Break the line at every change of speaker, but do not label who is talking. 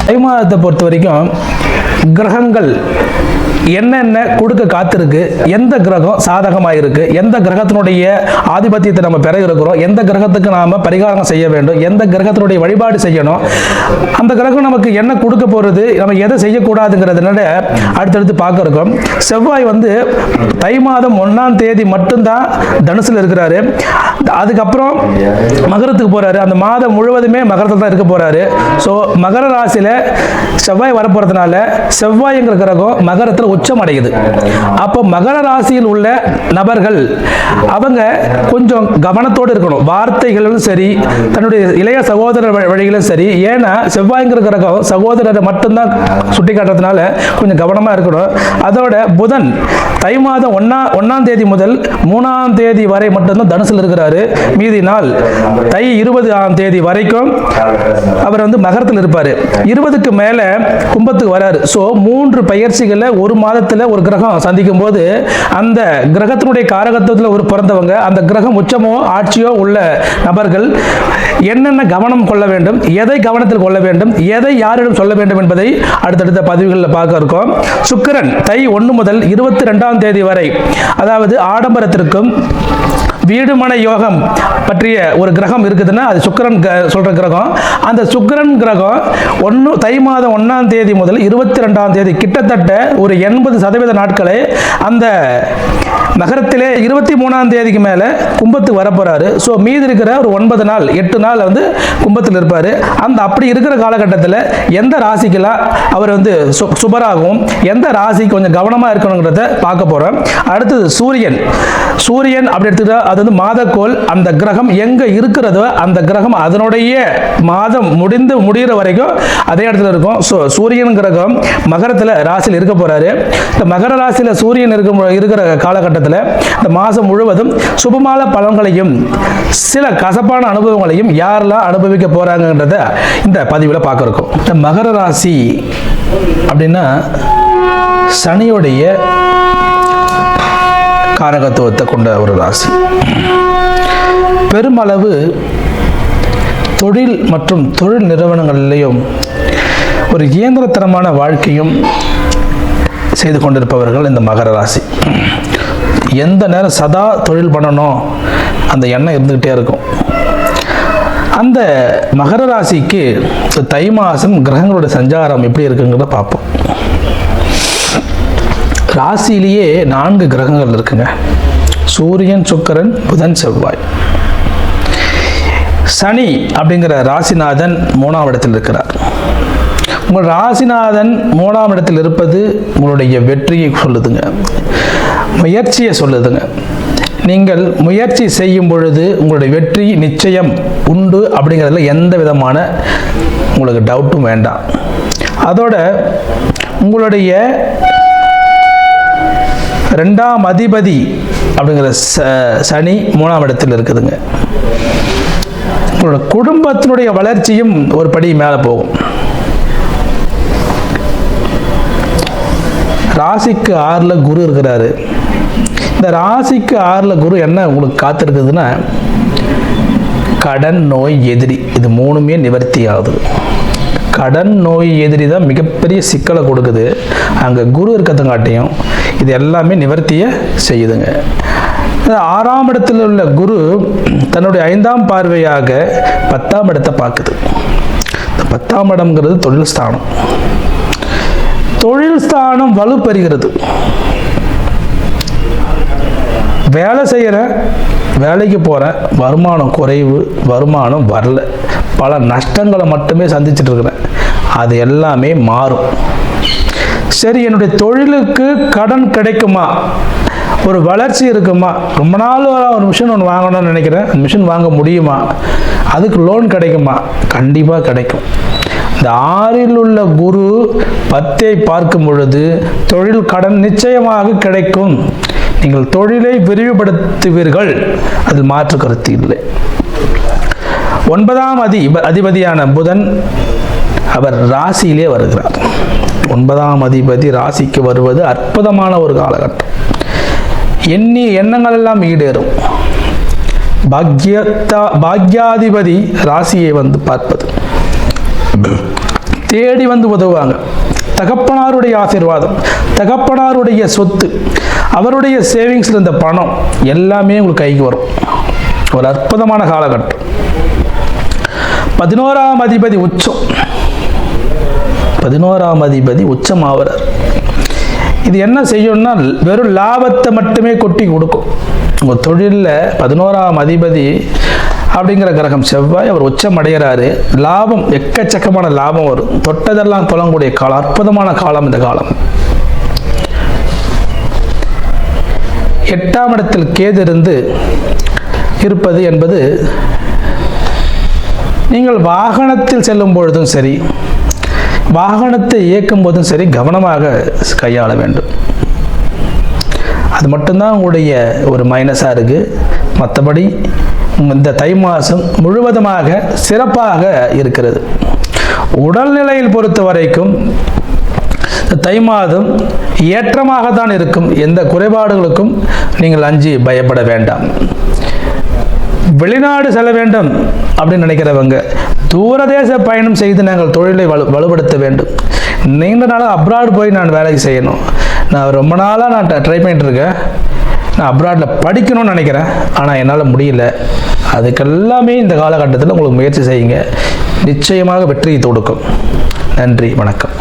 தை மாதத்தை பொறுத்த வரைக்கும் கிரகங்கள் என்னென்ன கொடுக்க காத்திருக்கு, எந்த கிரகம் சாதகமாக இருக்கு, எந்த கிரகத்தினுடைய ஆதிபத்தியத்தை நம்ம பெற இருக்கிறோம், எந்த கிரகத்துக்கு நாம பரிகாரம் செய்ய வேண்டும், எந்த கிரகத்தினுடைய வழிபாடு செய்யணும், அந்த கிரகம் நமக்கு என்ன கொடுக்க போறது, நம்ம எதை செய்யக்கூடாதுங்கிறதுனால அடுத்தடுத்து பார்க்க இருக்கோம். செவ்வாய் தை மாதம் 1ஆம் தேதி மட்டும்தான் தனுசுல இருக்கிறாரு. அதுக்கப்புறம் மகரத்துக்கு போறாரு. அந்த மாதம் முழுவதுமே மகரத்தில் தான் இருக்க போறாரு. ஸோ மகர ராசியில செவ்வாய் வரப்போறதுனால செவ்வாய்ங்கிற கிரகம் மகரத்தில் உச்சம் அடையுது. அப்போ மகர ராசியில் உள்ள நபர்கள் அவங்க கொஞ்சம் கவனத்தோடு இருக்கணும். வார்த்தைகளும் சரி, தன்னுடைய இளைய சகோதரர் வழிகளும் சரி. ஏன்னா செவ்வாய்ங்கிற கிரகம் சகோதரரை மட்டும்தான் சுட்டி காட்டுறதுனால கொஞ்சம் கவனமா இருக்கணும். அதோட புதன் தை மாதம் 1ஆம் தேதி முதல் 3ஆம் தேதி வரை மட்டும்தான் தனுசில் இருக்கிறாரு. மீதி நாள் தை 20ஆம் தேதி வரைக்கும் அவர் மகரத்தில் இருப்பாரு. 20க்கு மேல கும்பத்துக்கு வராரு. ஸோ 3 பயிற்சிகளை ஒரு மாதத்தில் ஒரு கிரகம் சந்திக்கும் போது அந்த கிரகத்தினுடைய காரகத்துவத்தில் ஒரு பிறந்தவங்க, அந்த கிரகம் உச்சமோ ஆட்சியோ உள்ள நபர்கள் என்னென்ன கவனம் கொள்ள வேண்டும், எதை கவனத்தில் கொள்ள வேண்டும், எதை யாரிடம் சொல்ல வேண்டும் என்பதை அடுத்தடுத்த பதிவுகளில் பார்க்க இருக்கோம். சுக்கிரன் தை 1 முதல் 22ஆம் தேதி வரை, அதாவது ஆடம்பரத்திற்கும் வீடுமனை யோகம் பற்றிய ஒரு கிரகம் இருக்குதுன்னா அது சுக்கிரன் சொல்ற கிரகம். அந்த சுக்கிரன் கிரகம் தை மாதம் 1ஆம் தேதி முதல் 22ஆம் தேதி கிட்டத்தட்ட ஒரு 80% நாட்களை அந்த நகரத்திலே 23ஆம் தேதிக்கு மேல கும்பத்துக்கு வரப்போறாரு. ஸோ மீதி இருக்கிற ஒரு 9 நாள் 8 நாள் கும்பத்தில் இருப்பாரு. அந்த அப்படி இருக்கிற காலகட்டத்தில் எந்த ராசிக்கெல்லாம் அவர் சுபராகவும் எந்த ராசி கொஞ்சம் கவனமா இருக்கணுங்கிறத பார்க்க போறோம். அடுத்தது சூரியன் அப்படி எடுத்துக்கிட்டா அது மாதக்கோள். அந்த கிரகம் எங்க இருக்கிறதோ அந்த கிரகம் அதனுடைய மாதம் முடிகிற வரைக்கும் அதே இடத்துல இருக்கும். ஸோ சூரியன் கிரகம் மகரத்தில் ராசியில் இருக்க போறாரு. இந்த மகர ராசியில் சூரியன் இருக்கிற காலகட்டத்தில் இந்த மாதம் முழுவதும் சுபமான பலன்களையும் சில கசப்பான அனுபவங்களையும் யாரெல்லாம் அனுபவிக்க போறாங்கன்றத இந்த பதிவில் பார்க்க இருக்கோம். இந்த மகர ராசி அப்படின்னா சனியுடைய காரகத்துவத்தை கொண்ட ஒரு ராசி. பெருமளவு தொழில் மற்றும் தொழில் நிறுவனங்களிலேயும் ஒரு இயந்திரத்தனமான வாழ்க்கையும் செய்து கொண்டிருப்பவர்கள் இந்த மகர ராசி. எந்த நேரம் சதா தொழில் பண்ணணும் அந்த எண்ணம் இருந்துகிட்டே இருக்கும். அந்த மகர ராசிக்கு தை மாதம் கிரகங்களுடைய சஞ்சாரம் எப்படி இருக்குங்கிறத பார்ப்போம். ராசியிலேயே 4 கிரகங்கள் இருக்குங்க. சூரியன், சுக்கிரன், புதன், செவ்வாய். சனி அப்படிங்கிற ராசிநாதன் 3ஆம் இடத்தில் இருக்கிறார். உங்கள் ராசிநாதன் 3ஆம் இடத்தில் இருப்பது உங்களுடைய வெற்றியை சொல்லுதுங்க, முயற்சியை சொல்லுதுங்க. நீங்கள் முயற்சி செய்யும் பொழுது உங்களுடைய வெற்றி நிச்சயம் உண்டு அப்படிங்கிறதுல எந்த விதமான உங்களுக்கு டவுட்டும் வேண்டாம். அதோட உங்களுடைய 2ஆம் அதிபதி அப்படிங்கிற சனி 3ஆம் இடத்தில் இருக்குதுங்க. உங்களோட குடும்பத்தினுடைய வளர்ச்சியும் ஒரு படி மேலே போகும். ராசிக்கு 6ல் குரு இருக்கிறாரு. இந்த ராசிக்கு 6ல் குரு என்ன உங்களுக்கு காத்திருக்குதுன்னா கடன், நோய், எதிரி, இது 3மே நிவர்த்தி ஆகுது. கடன், நோய், எதிரி தான் மிகப்பெரிய சிக்கலை கொடுக்குது. அங்கே குரு இருக்கிறதுங்காட்டியும் இது எல்லாமே நிவர்த்தியை செய்யுதுங்க. 6ஆம் இடத்தில் உள்ள குரு தன்னுடைய 5ஆம் பார்வையாக 10ஆம் இடத்தை பார்க்குது. இந்த 10ஆம் இடம்ங்கிறது தொழில் ஸ்தானம். தொழில் ஸ்தானம் வலுப்பெறுகிறது. வேலை செய்கிற, வேலைக்கு போகிற, வருமானம் குறைவு, வருமானம் வரல, பல நஷ்டங்களை மட்டுமே சந்திச்சுட்டு இருக்கிறேன், அது எல்லாமே மாறும். சரி, என்னுடைய தொழிலுக்கு கடன் கிடைக்குமா, ஒரு வளர்ச்சி இருக்குமா, ரொம்ப நாள் ஒரு மிஷின் ஒன்று வாங்கணும்னு நினைக்கிறேன், மிஷின் வாங்க முடியுமா, அதுக்கு லோன் கிடைக்குமா, கண்டிப்பாக கிடைக்கும். இந்த 6ல் உள்ள குரு 10ஐ பார்க்கும் பொழுது தொழில் கடன் நிச்சயமாக கிடைக்கும். நீங்கள் தொழிலை விரிவுபடுத்துவீர்கள், அதில் மாற்று கருத்து இல்லை. 9ஆம் அதிபதியான புதன் அவர் ராசியிலே வருகிறார். 9ஆம் அதிபதி ராசிக்கு வருவது அற்புதமான ஒரு காலகட்டம். எண்ணிய எண்ணங்கள் எல்லாம் ஈடேறும். பாக்யாதிபதி ராசியை பார்ப்பது தேடி வந்து உதவுவாங்க. தகப்பனாருடைய ஆசீர்வாதம், தகப்பனாருடைய சொத்து, அவருடைய சேவிங்ஸில் இருந்த பணம் எல்லாமே உங்களுக்கு கைக்கு வரும். ஒரு அற்புதமான காலகட்டம். 11ஆம் அதிபதி உச்சம். 11ஆம் அதிபதி உச்சம் ஆவறார். இது என்ன செய்யும்னா வெறும் லாபத்தை மட்டுமே கொட்டி கொடுக்கும். உங்கள் தொழிலில் 11ஆம் அதிபதி அப்படிங்கிற கிரகம் செவ்வாய் அவர் உச்சம் அடைகிறாரு. லாபம், எக்கச்சக்கமான லாபம் வரும். தொட்டதெல்லாம் தொழக்கூடிய காலம், அற்புதமான காலம் இந்த காலம். 8ஆம் இடத்தில் கேது இருந்து இருப்பது என்பது நீங்கள் வாகனத்தில் செல்லும் பொழுதும் சரி, வாகனத்தை இயக்கும் போதும் சரி கவனமாக கையாள வேண்டும். அது மட்டும்தான் உங்களுடைய ஒரு மைனஸாக இருக்குது. மற்றபடி இந்த தை மாதம் முழுவதுமாக சிறப்பாக இருக்கிறது. உடல்நிலையில் பொறுத்த வரைக்கும் தை மாதம் ஏற்றமாக தான் இருக்கும். எந்த குறைபாடுகளுக்கும் நீங்கள் அஞ்சி பயப்பட வேண்டாம். வெளிநாடு செல்ல வேண்டும் அப்படின்னு நினைக்கிறவங்க தூரதேச பயணம் செய்து நாங்கள் தொழிலை வலுப்படுத்த வேண்டும். நீண்ட நாளாக அப்ராட் போய் நான் வேலைக்கு செய்யணும், நான் ரொம்ப நாளாக நான் ட்ரை பண்ணிட்டு இருக்கேன், நான் அப்ராடில் படிக்கணும்னு நினைக்கிறேன், ஆனால் என்னால் முடியல. அதுக்கெல்லாமே இந்த காலகட்டத்தில் உங்களுக்கு முயற்சி செய்யுங்க, நிச்சயமாக வெற்றியை கொடுக்கும். நன்றி, வணக்கம்.